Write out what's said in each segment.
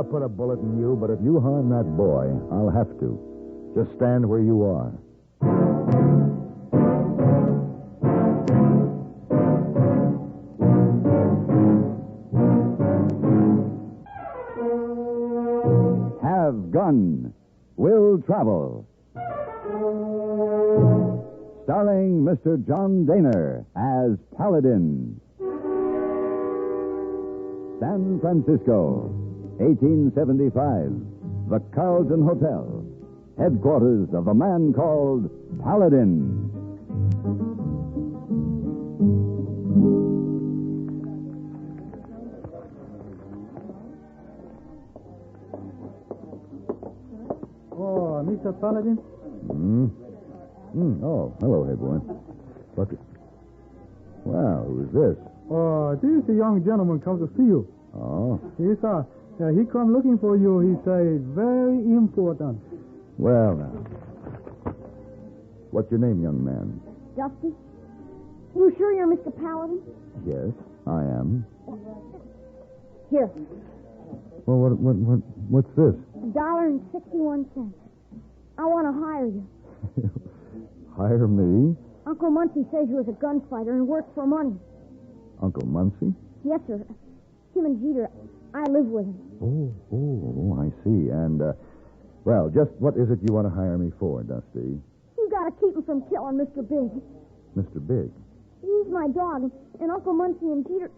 put a bullet in you, but if you harm that boy, I'll have to. Just stand where you are. Have gun. Will travel. Starring Mr. John Dehner as Paladin. San Francisco, 1875. The Carlton Hotel. Headquarters of the man called Paladin. Oh, Mr. Paladin? Oh, hello, hey boy. Look. Wow, who is this? Oh, this is a young gentleman comes to see you. Oh. Yes, sir. He come looking for you. He say very important. Well, now. What's your name, young man? Dusty? You sure you're Mr. Paladin? Yes, I am. Here, Well, what's this? $1.61. I want to hire you. Hire me? Uncle Muncie says you're a gunfighter and works for money. Uncle Muncie? Yes, sir. Him and Jeter, I live with him. Oh, I see. And, well, just what is it you want to hire me for, Dusty? You got to keep him from killing Mr. Big. Mr. Big? He's my dog, and Uncle Muncie and Jeter,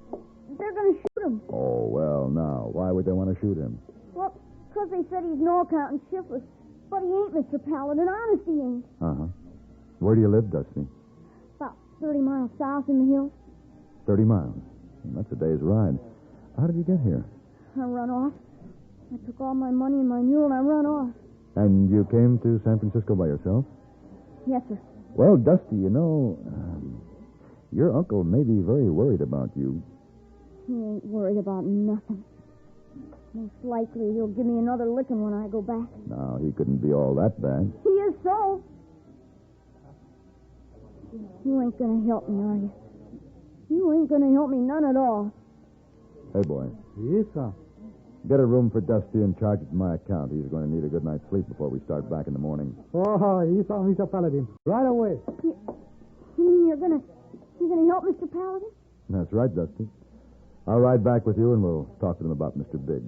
they're going to shoot him. Oh, well, now, why would they want to shoot him? Well, because they said he's no account and shiftless. But he ain't, Mr. Paladin. Honest, he ain't. Uh-huh. Where do you live, Dusty? About 30 miles south in the hills. 30 miles. That's a day's ride. How did you get here? I run off. I took all my money and my mule, and I run off. And you came to San Francisco by yourself? Yes, sir. Well, Dusty, you know, your uncle may be very worried about you. He ain't worried about nothing. Most likely he'll give me another licking when I go back. No, he couldn't be all that bad. He is so. You ain't gonna help me, are you? You ain't gonna help me none at all. Hey, boy, Yes, sir. get a room for Dusty and charge it to my account. He's going to need a good night's sleep before we start back in the morning. Oh, yes, sir, Mr. Paladin. Right away. You mean you're gonna help Mr. Paladin? That's right, Dusty. I'll ride back with you, and we'll talk to them about Mr. Big.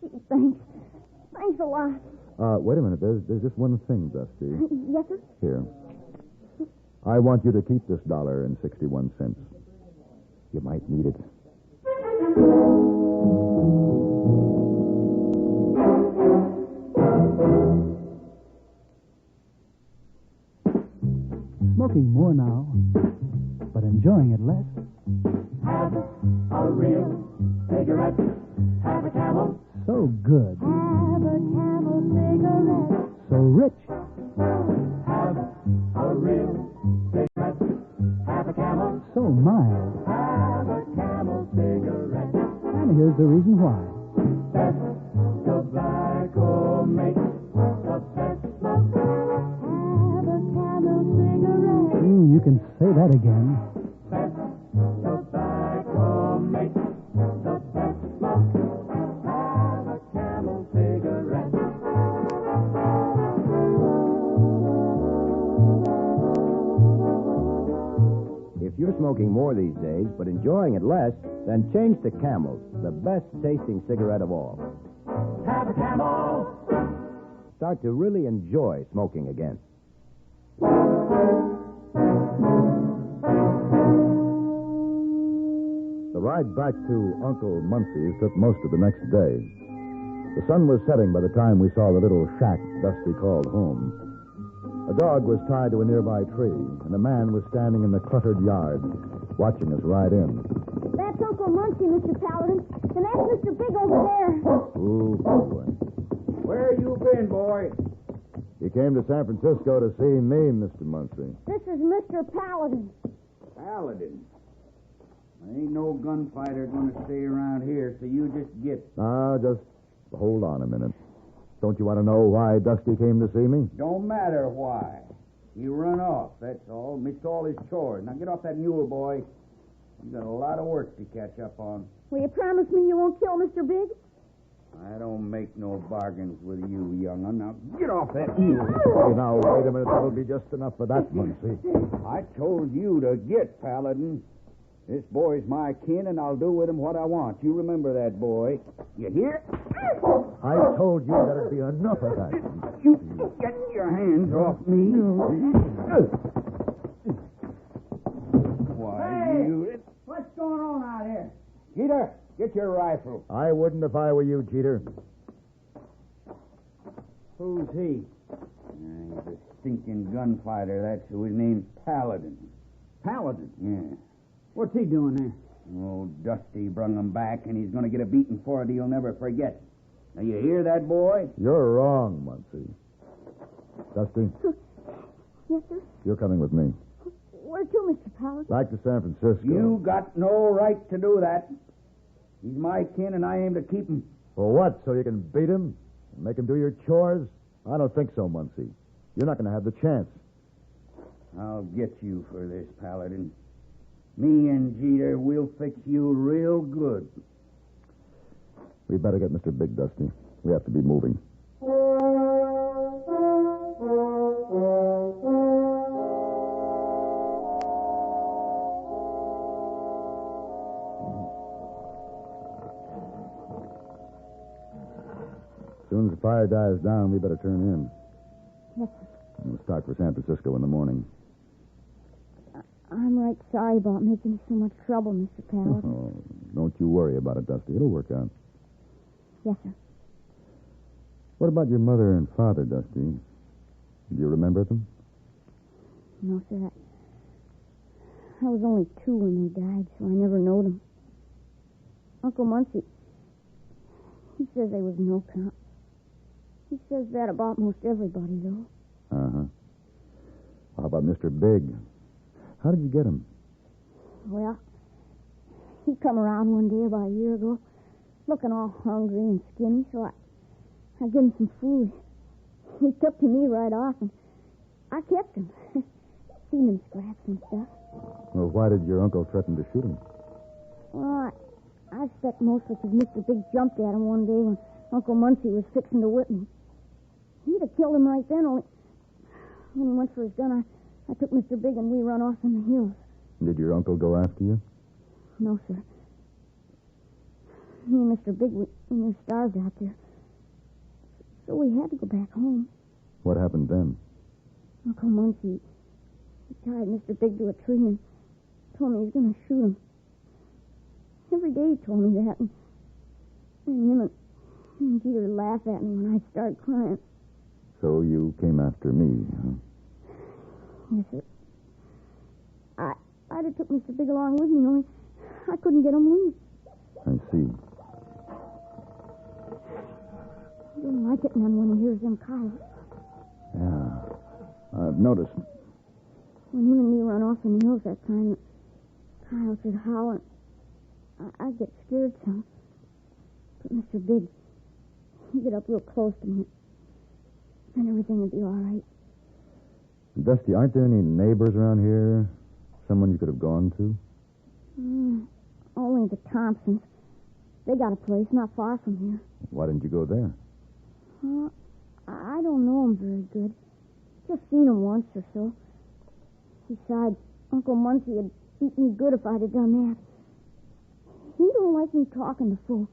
Gee, thanks. Thanks a lot. Wait a minute. There's just one thing, Dusty. Yes, sir? Here. I want you to keep this $1.61. You might need it. Smoking more now, but enjoying it less. Have a real cigarette. Have a Camel. So good. Have a Camel cigarette. So rich. Have a real cigarette. Have a Camel. So mild. Have a Camel cigarette. And here's the reason why. Best tobacco makes the best smoke. Have a Camel cigarette. You can say that again. Best tobacco makes the best smoke. Have a Camel cigarette. If you're smoking more these days, but enjoying it less, then change to Camels, the best-tasting cigarette of all. Have a Camel. Start to really enjoy smoking again. The ride back to Uncle Muncie's took most of the next day. The sun was setting by the time we saw the little shack Dusty called home. A dog was tied to a nearby tree, and a man was standing in the cluttered yard, watching us ride in. That's Uncle Muncie, Mr. Paladin. And that's Mr. Big over there. Ooh, boy. Where you been, boy? You came to San Francisco to see me, Mr. Muncie. This is Mr. Paladin. Paladin. Ain't no gunfighter gonna stay around here, so you just get... Now, just hold on a minute. Don't you want to know why Dusty came to see me? Don't matter why. He run off, that's all. Missed all his chores. Now get off that mule, boy. You've got a lot of work to catch up on. Will you promise me you won't kill Mr. Big? I don't make no bargains with you, young'un. Now, get off that mule. Hey, now, wait a minute. That'll be just enough for that, Muncie. I told you to get, Paladin. This boy's my kin, and I'll do with him what I want. You remember that, boy. You hear? I told you there'd be enough of that. You get your hands off me. Why, you... What's going on out here? Jeter, get your rifle. I wouldn't if I were you, Jeter. Who's he? He's a stinking gunfighter. That's who. His name's Paladin. Paladin. Yeah. What's he doing there? Oh, Dusty brung him back, and he's going to get a beating for it he'll never forget. Now, you hear that, boy? You're wrong, Muncie. Dusty, Yes, sir? you're coming with me. Where to, Mr. Paladin? Back to San Francisco. You got no right to do that. He's my kin, and I aim to keep him. For what? So you can beat him? And make him do your chores? I don't think so, Muncie. You're not going to have the chance. I'll get you for this, Paladin. Me and Jeter, we'll fix you real good. We better get Mr. Big, Dusty. We have to be moving. As soon as the fire dies down, we better turn in. Yes, sir. And we'll start for San Francisco in the morning. I'm right sorry about making you so much trouble, Mr. Paladin. Oh, don't you worry about it, Dusty. It'll work out. Yes, sir. What about your mother and father, Dusty? Do you remember them? No, sir. I was only 2 when they died, so I never knowed them. Uncle Muncie, he says they was no count. He says that about most everybody, though. Uh-huh. How about Mr. Big? How did you get him? Well, he come around one day about a year ago, looking all hungry and skinny, so I gave him some food. He took to me right off, and I kept him. Seen him scraps and stuff. Well, why did your uncle threaten to shoot him? Well, I expect mostly because Mr. Big jumped at him one day when Uncle Muncie was fixing to whip me. He'd have killed him right then, only when he went for his gun, I took Mr. Big and we run off in the hills. Did your uncle go after you? No, sir. Me and Mr. Big, we were starved out there. So we had to go back home. What happened then? Uncle Muncie, he tied Mr. Big to a tree and told me he was going to shoot him. Every day he told me that, and him and Jeter would laugh at me when I started crying. So you came after me, huh? Yes, sir. I'd have took Mr. Big along with me, only I couldn't get him loose. I see. He didn't like it none when he hears them coyotes. Yeah, I've noticed. When him and me run off in the hills that time, the coyotes would howl, and I'd get scared some. But Mr. Big, he'd get up real close to me, and everything would be all right. Dusty, aren't there any neighbors around here? Someone you could have gone to? Only the Thompsons. They got a place not far from here. Why didn't you go there? I don't know them very good. Just seen them once or so. Besides, Uncle Muncie had beat me good if I'd have done that. He don't like me talking to folks.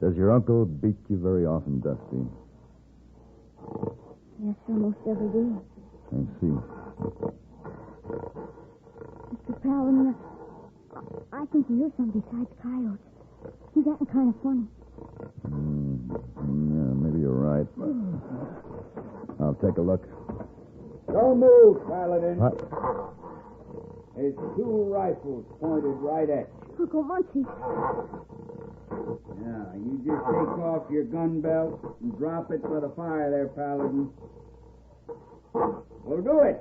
Does your uncle beat you very often, Dusty? Yes, sir, most every day. I see. Mr. Paladin, I think you hear something besides coyotes. He's acting kind of funny. Yeah, maybe you're right. I'll take a look. Don't move, Paladin. What? There's 2 rifles pointed right at you. Uncle Muncie. Now, you just take off your gun belt and drop it by the fire there, Paladin. We'll do it.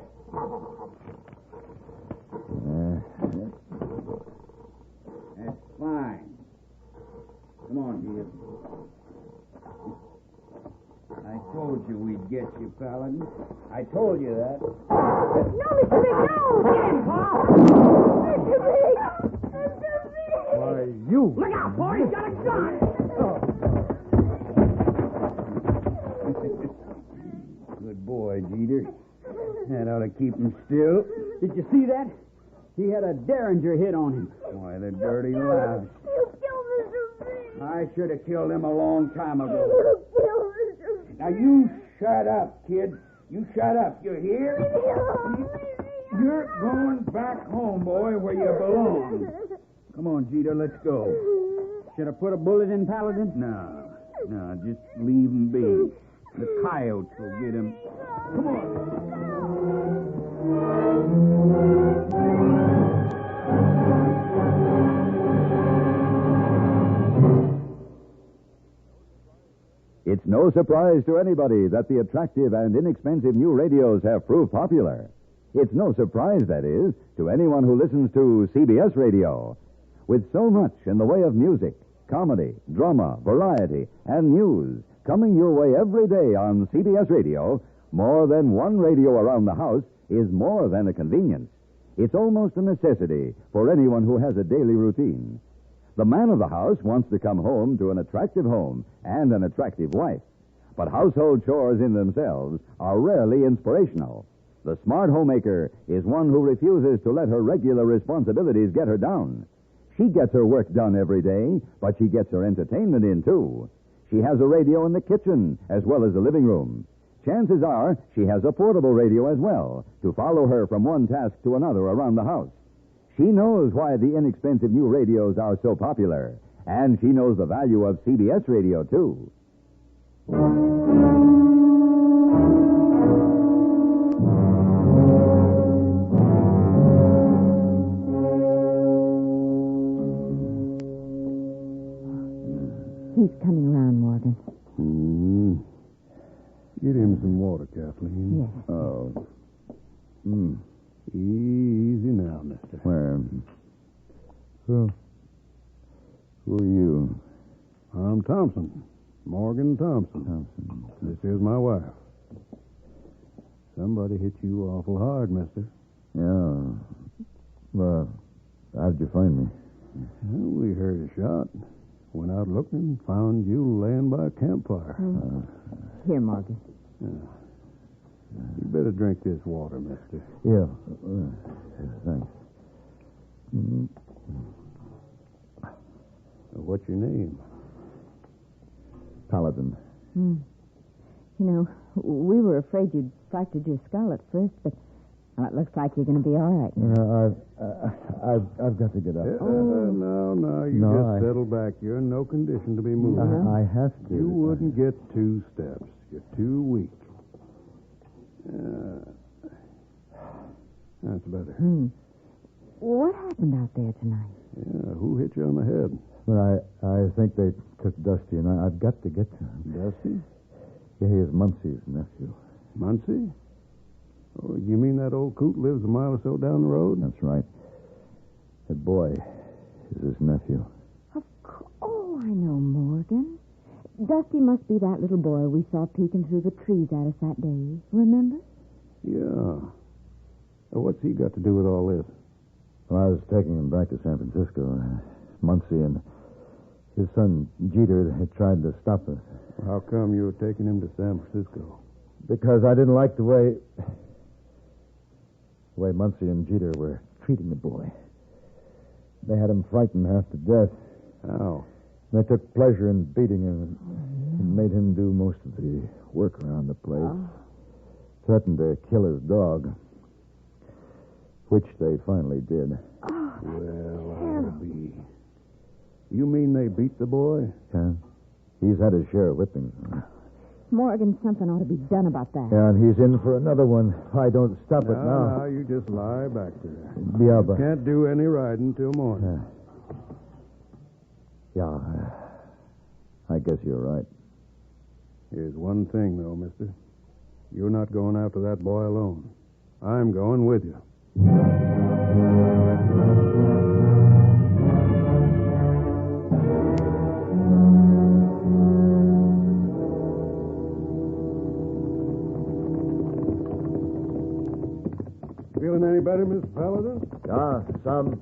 That's fine. Come on, dear. I told you we'd get you, Paladin. I told you that. No, Mr. Big, no! Get him, Paul! Mr. Big! Mr. Big! Why, you... Look out, boy! He's got a gun! boy, Jeter. That ought to keep him still. Did you see that? He had a derringer hit on him. Why, the dirty louse. You killed Mr. B. I should have killed him a long time ago. You killed Mr. B. Now, you shut up, kid. You shut up. You hear? You're going back home, boy, where you belong. Come on, Jeter, let's go. Should I put a bullet in Paladin? No, just leave him be. The coyotes will get him. Come on. It's no surprise to anybody that the attractive and inexpensive new radios have proved popular. It's no surprise, that is, to anyone who listens to CBS radio. With so much in the way of music, comedy, drama, variety, and news coming your way every day on CBS radio, more than one radio around the house is more than a convenience. It's almost a necessity for anyone who has a daily routine. The man of the house wants to come home to an attractive home and an attractive wife. But household chores in themselves are rarely inspirational. The smart homemaker is one who refuses to let her regular responsibilities get her down. She gets her work done every day, but she gets her entertainment in, too. She has a radio in the kitchen as well as the living room. Chances are she has a portable radio as well to follow her from one task to another around the house. She knows why the inexpensive new radios are so popular, and she knows the value of CBS radio, too. He's coming around, Morgan. Get him some water, Kathleen. Yes. Oh. Easy now, mister. Where? Who are you? I'm Thompson. Morgan Thompson. This is my wife. Somebody hit you awful hard, mister. Yeah. Well, how'd you find me? Well, we heard a shot. Went out looking, found you laying by a campfire. Here, Morgan. You better drink this water, mister. Yeah. Thanks. What's your name? Paladin. You know, we were afraid you'd fractured your skull at first, but it looks like you're going to be all right now. I've got to get up. No, you just settle back. You're in no condition to be moved. I have to. You wouldn't get 2 steps. You're too weak. That's better. What happened out there tonight? Yeah, who hit you on the head? Well, I think they took Dusty, and I've got to get to him. Dusty? Yeah, he is Muncie's nephew. Muncie? Oh, you mean that old coot lives a mile or so down the road? That's right. That boy is his nephew. Oh, I know, Morgan. Dusty must be that little boy we saw peeking through the trees at us that day. Remember? Yeah. What's he got to do with all this? Well, I was taking him back to San Francisco. Muncie and his son Jeter had tried to stop us. How come you were taking him to San Francisco? Because I didn't like the way Muncie and Jeter were treating the boy. They had him frightened half to death. How? They took pleasure in beating him and made him do most of the work around the place. Threatened to kill his dog, which they finally did. Well, I'll be. You mean they beat the boy? Yeah. He's had his share of whippings. Morgan, something ought to be done about that. Yeah, and he's in for another one. If I don't stop it now. No, you just lie back there. Yeah, but... Can't do any riding till morning. Yeah, I guess you're right. Here's one thing, though, mister. You're not going after that boy alone. I'm going with you. Feeling any better, Mr. Paladin? Some.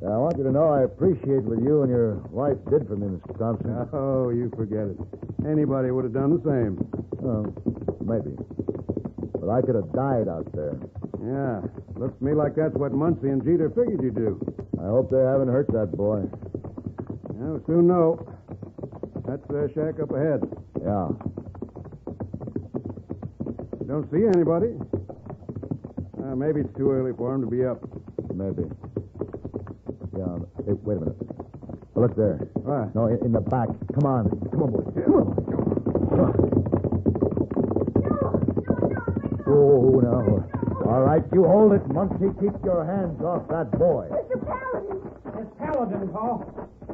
I want you to know I appreciate what you and your wife did for me, Mr. Thompson. Oh, you forget it. Anybody would have done the same. Oh, Maybe. But I could have died out there. Yeah. Looks to me like that's what Muncie and Jeter figured you'd do. I hope they haven't hurt that boy. Yeah, we'll soon know. That's their shack up ahead. Yeah. Don't see anybody. Maybe it's too early for him to be up. Maybe. Yeah. Hey, wait a minute. Look there. What? No, in the back. Come on. Come on, boy. Come on. Oh, no. All right, you hold it, Muncie. Keep your hands off that boy. Mr. Paladin. It's Paladin, Paul.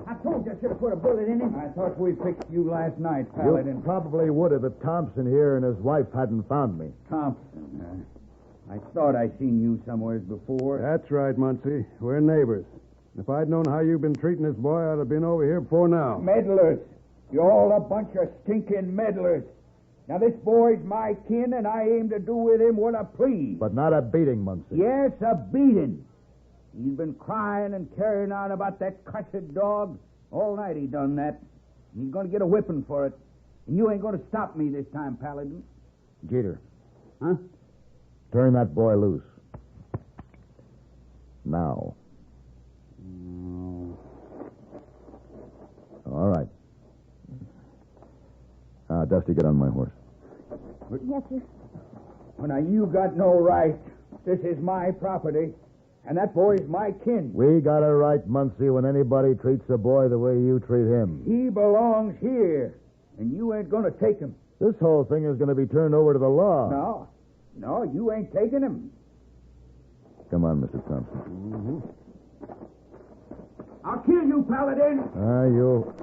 I told you I should have put a bullet in him. I thought we fixed you last night, Paladin. You probably would have if Thompson here and his wife hadn't found me. Thompson, I thought I seen you somewheres before. That's right, Muncie. We're neighbors. If I'd known how you've been treating this boy, I'd have been over here before now. Meddlers. You're all a bunch of stinking meddlers. Now, this boy's my kin, and I aim to do with him what I please. But not a beating, Muncie. Yes, a beating. He's been crying and carrying on about that cussed dog. All night he done that. He's going to get a whipping for it. And you ain't going to stop me this time, Paladin. Jeter. Huh? Turn that boy loose. Now. All right. Dusty, get on my horse. Yes, sir. Well, now, you got no right. This is my property, and that boy's my kin. We got a right, Muncie, when anybody treats a boy the way you treat him. He belongs here, and you ain't going to take him. This whole thing is going to be turned over to the law. No, you ain't taking him. Come on, Mr. Thompson. I'll kill you, Paladin. You...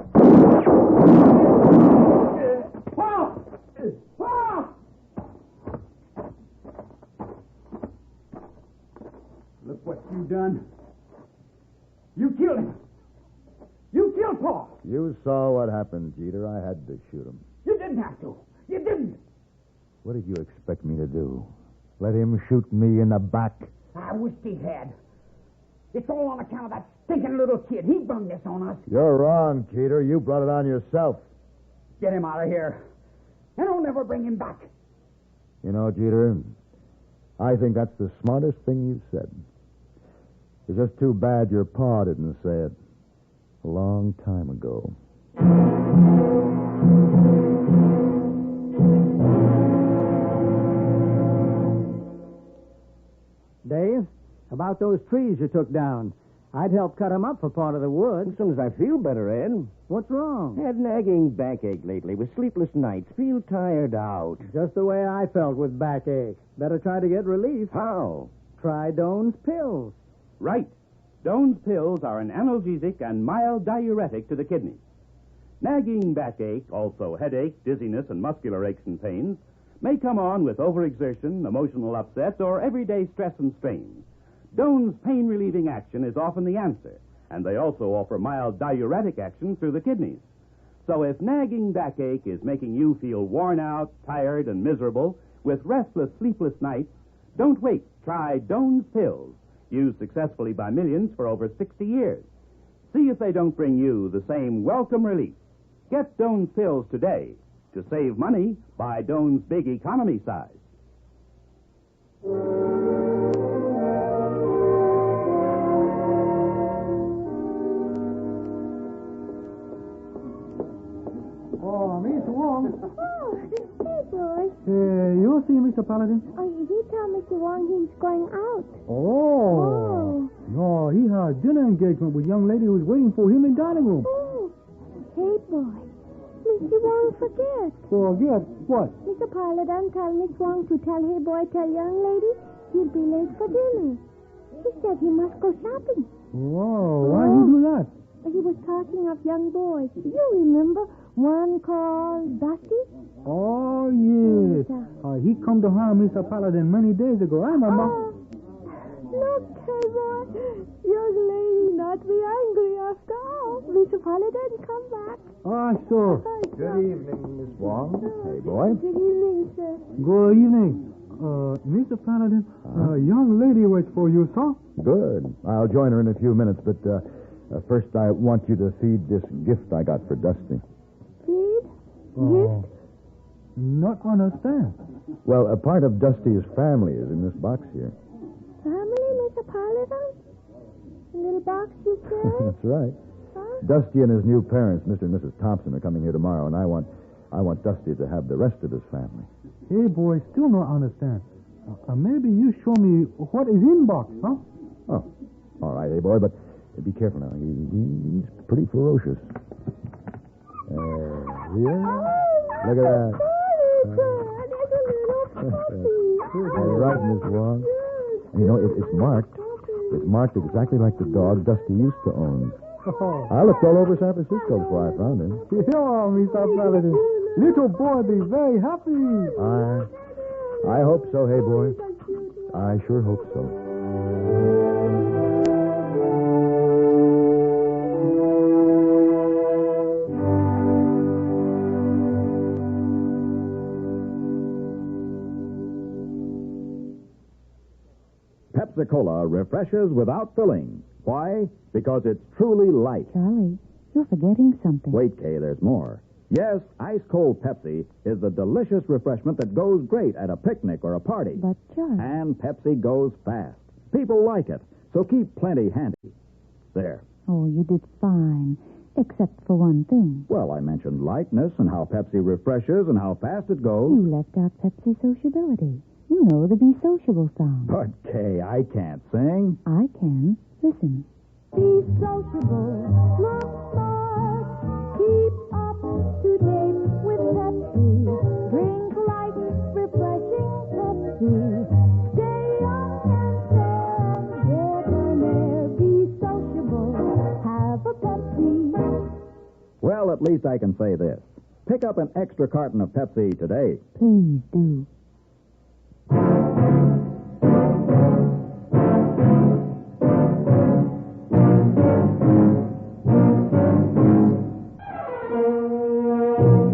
Look what you done. You killed him. You killed Paul. You saw what happened, Jeter. I had to shoot him. You didn't have to. You didn't. What did you expect me to do? Let him shoot me in the back? I wish he had. It's all on account of that stinking little kid. He brung this on us. You're wrong, Jeter. You brought it on yourself. Get him out of here. And I'll never bring him back. You know, Jeter, I think that's the smartest thing you've said. It's just too bad your pa didn't say it a long time ago. Dave, about those trees you took down. I'd help cut them up for part of the wood. As soon as I feel better, Ed. What's wrong? Had nagging backache lately with sleepless nights. Feel tired out. Just the way I felt with backache. Better try to get relief. How? Try Doan's pills. Right. Doan's pills are an analgesic and mild diuretic to the kidneys. Nagging backache, also headache, dizziness, and muscular aches and pains, may come on with overexertion, emotional upset, or everyday stress and strain. Doan's pain-relieving action is often the answer, and they also offer mild diuretic action through the kidneys. So if nagging backache is making you feel worn out, tired, and miserable with restless, sleepless nights, don't wait. Try Doan's pills, used successfully by millions for over 60 years. See if they don't bring you the same welcome relief. Get Doan's pills today. To save money, buy Doan's big economy size. Oh, Miss Wong. Oh, hey, boy. You see Mr. Paladin? He told Mr. Wong he's going out. Oh. No, he had dinner engagement with a young lady who was waiting for him in dining room. Oh. Hey, boy. Mr. Wong forget. Forget what? Mr. Paladin told Miss Wong to tell hey, boy, tell young lady he'll be late for dinner. He said he must go shopping. Whoa, why he do that? He was talking of young boys. You remember one called Dusty? Oh, yes. He come to harm Mr. Paladin many days ago. I remember. Look, hey, boy. Young lady not be angry after all. Mr. Paladin come back. Sure. Good evening, Miss Wong. Hey, boy. Good evening, sir. Good evening. Mr. Paladin, a young lady waits for you, sir. Good. I'll join her in a few minutes, but first I want you to feed this gift I got for Dusty. Feed? Oh. Gift? Not understand. Well, a part of Dusty's family is in this box here. Family, Mr. Paladin? The little box you carry? That's right. Huh? Dusty and his new parents, Mr. and Mrs. Thompson, are coming here tomorrow, and I want Dusty to have the rest of his family. Hey, boy, still not understand. Maybe you show me what is in box, huh? Oh, all right, hey, boy, but be careful now. He's pretty ferocious. Here? Look at that. Right in his wall. You know, it's marked. It's marked exactly like the dog Dusty used to own. I looked all over San Francisco before I found him. Yeah, Mr. Paladin. Little boy be very happy. I hope so, hey, boy. I sure hope so. Pepsi-Cola refreshes without filling. Why? Because it's truly light. Charlie, you're forgetting something. Wait, Kay, there's more. Yes, ice-cold Pepsi is the delicious refreshment that goes great at a picnic or a party. But, Charlie... And Pepsi goes fast. People like it, so keep plenty handy. There. Oh, you did fine, except for one thing. Well, I mentioned lightness and how Pepsi refreshes and how fast it goes. You left out Pepsi sociability. You know the Be Sociable song. But, Kay, I can't sing. I can. Listen. Be sociable, look smart, keep up to date with Pepsi. Drink light, refreshing Pepsi. Stay young and fair, debonair. Be sociable, have a Pepsi. Well, at least I can say this. Pick up an extra carton of Pepsi today. Please do.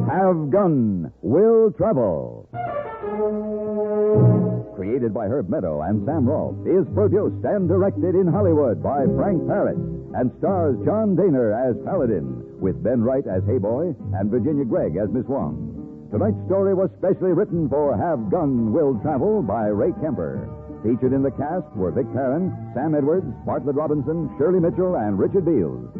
Have Gun Will Travel. Created by Herb Meadow and Sam Rolfe, is produced and directed in Hollywood by Frank Paris and stars John Dehner as Paladin, with Ben Wright as Hayboy and Virginia Gregg as Miss Wong. Tonight's story was specially written for Have Gun Will Travel by Ray Kemper. Featured in the cast were Vic Perrin, Sam Edwards, Bartlett Robinson, Shirley Mitchell, and Richard Beals.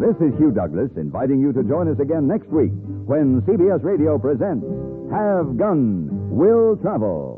This is Hugh Douglas inviting you to join us again next week when CBS Radio presents Have Gun Will Travel.